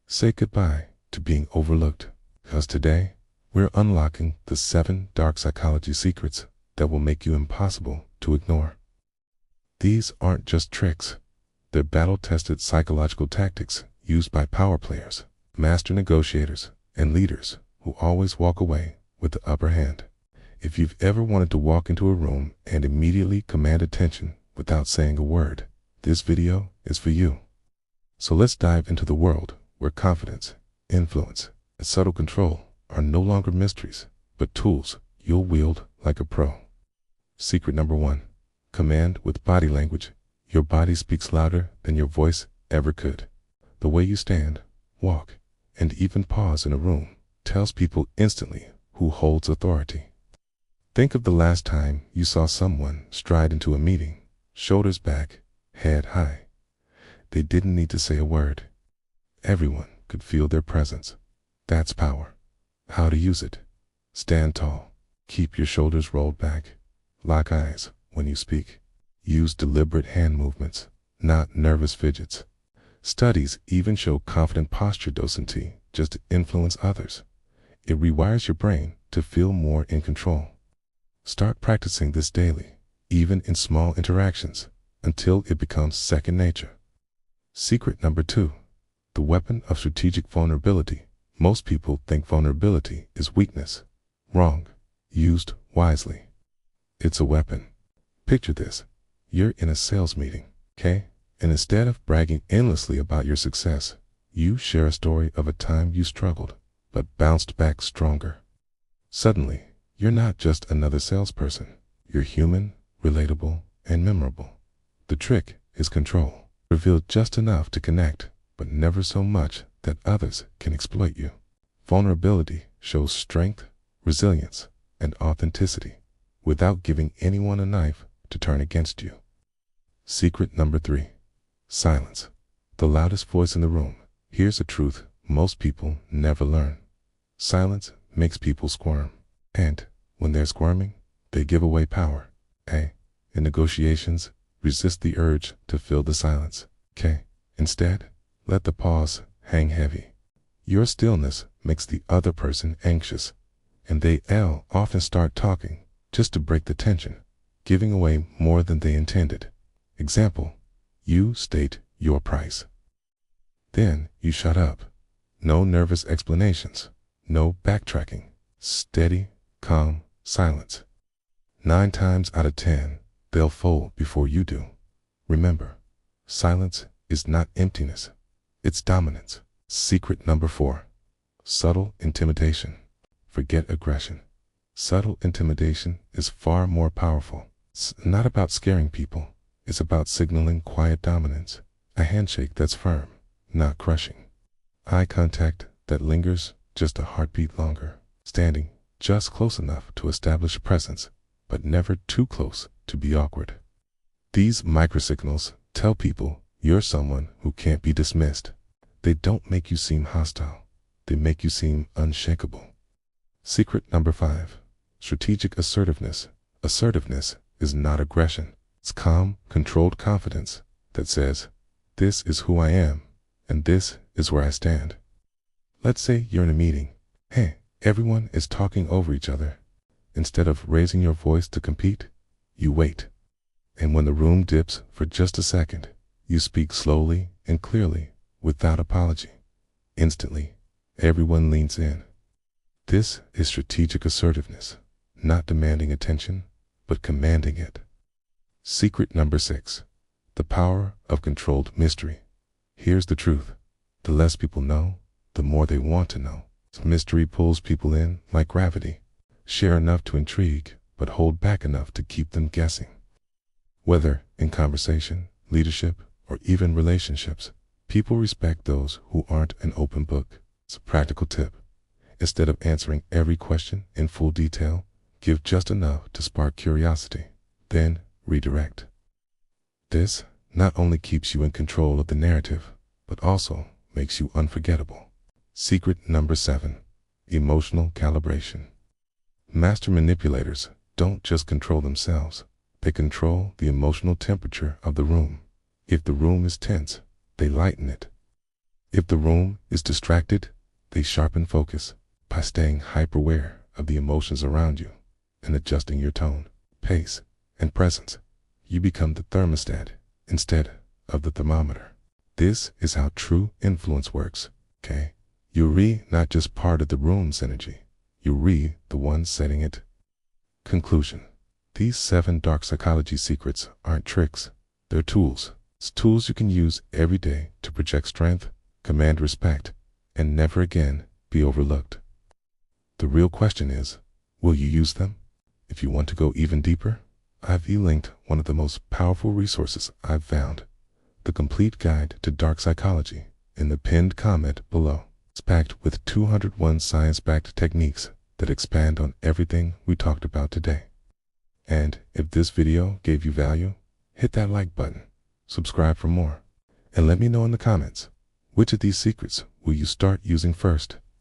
Say goodbye to being overlooked, because today we're unlocking the 7 dark psychology secrets that will make you impossible to ignore. These aren't just tricks. They're battle-tested psychological tactics used by power players, master negotiators, and leaders who always walk away with the upper hand. If you've ever wanted to walk into a room and immediately command attention without saying a word, this video is for you. So let's dive into the world where confidence, influence, and subtle control are no longer mysteries, but tools you'll wield like a pro. Secret number 1. Command with body language. Your body speaks louder than your voice ever could. The way you stand, walk, and even pause in a room tells people instantly who holds authority. Think of the last time you saw someone stride into a meeting, shoulders back, head high. They didn't need to say a word. Everyone could feel their presence. That's power. How to use it. Stand tall. Keep your shoulders rolled back. Lock eyes when you speak. Use deliberate hand movements, not nervous fidgets. Studies even show confident posture docility just to influence others. It rewires your brain to feel more in control. Start practicing this daily, even in small interactions, until it becomes second nature. Secret number 2. The weapon of strategic vulnerability. Most people think vulnerability is weakness. Wrong. Used wisely. It's a weapon. Picture this. You're in a sales meeting, okay? And instead of bragging endlessly about your success, you share a story of a time you struggled, but bounced back stronger. Suddenly, you're not just another salesperson. You're human, relatable, and memorable. The trick is control. Revealed just enough to connect, but never so much that others can exploit you. Vulnerability shows strength, resilience, and authenticity without giving anyone a knife to turn against you. Secret number 3. Silence. The loudest voice in the room. Here's a truth most people never learn. Silence makes people squirm. And when they're squirming, they give away power. A. In negotiations, resist the urge to fill the silence. K. Instead, let the pause hang heavy. Your stillness makes the other person anxious, and they often start talking just to break the tension, giving away more than they intended. Example, you state your price. Then you shut up. No nervous explanations, no backtracking. Steady, calm silence. 9 times out of 10, they'll fold before you do. Remember, silence is not emptiness, it's dominance. Secret number 4. Subtle intimidation. Forget aggression. Subtle intimidation is far more powerful. It's not about scaring people. It's about signaling quiet dominance. A handshake that's firm, not crushing. Eye contact that lingers just a heartbeat longer. Standing just close enough to establish a presence, but never too close to be awkward. These microsignals tell people you're someone who can't be dismissed. They don't make you seem hostile. They make you seem unshakable. Secret number 5. Strategic assertiveness. Assertiveness is not aggression. It's calm, controlled confidence that says, this is who I am, and this is where I stand. Let's say you're in a meeting. Hey, everyone is talking over each other. Instead of raising your voice to compete, you wait. And when the room dips for just a second, you speak slowly and clearly, without apology. Instantly, everyone leans in. This is strategic assertiveness, not demanding attention, but commanding it. Secret number 6. The power of controlled mystery. Here's the truth. The less people know, the more they want to know. Mystery pulls people in like gravity. Share enough to intrigue, but hold back enough to keep them guessing. Whether in conversation, leadership, or even relationships, people respect those who aren't an open book. It's a practical tip. Instead of answering every question in full detail, give just enough to spark curiosity, then redirect. This not only keeps you in control of the narrative, but also makes you unforgettable. Secret number 7. Emotional calibration. Master manipulators don't just control themselves, they control the emotional temperature of the room. If the room is tense, they lighten it. If the room is distracted, they sharpen focus by staying hyper-aware of the emotions around you and adjusting your tone, pace, and presence. You become the thermostat instead of the thermometer. This is how true influence works, okay? You're not just part of the room's energy. You're the one setting it. Conclusion. These 7 dark psychology secrets aren't tricks. They're tools. It's tools you can use every day to project strength, command respect, and never again be overlooked. The real question is, will you use them? If you want to go even deeper, I've linked one of the most powerful resources I've found, the complete guide to dark psychology, in the pinned comment below. It's packed with 201 science-backed techniques that expand on everything we talked about today. And if this video gave you value, hit that like button, subscribe for more, and let me know in the comments, which of these secrets will you start using first?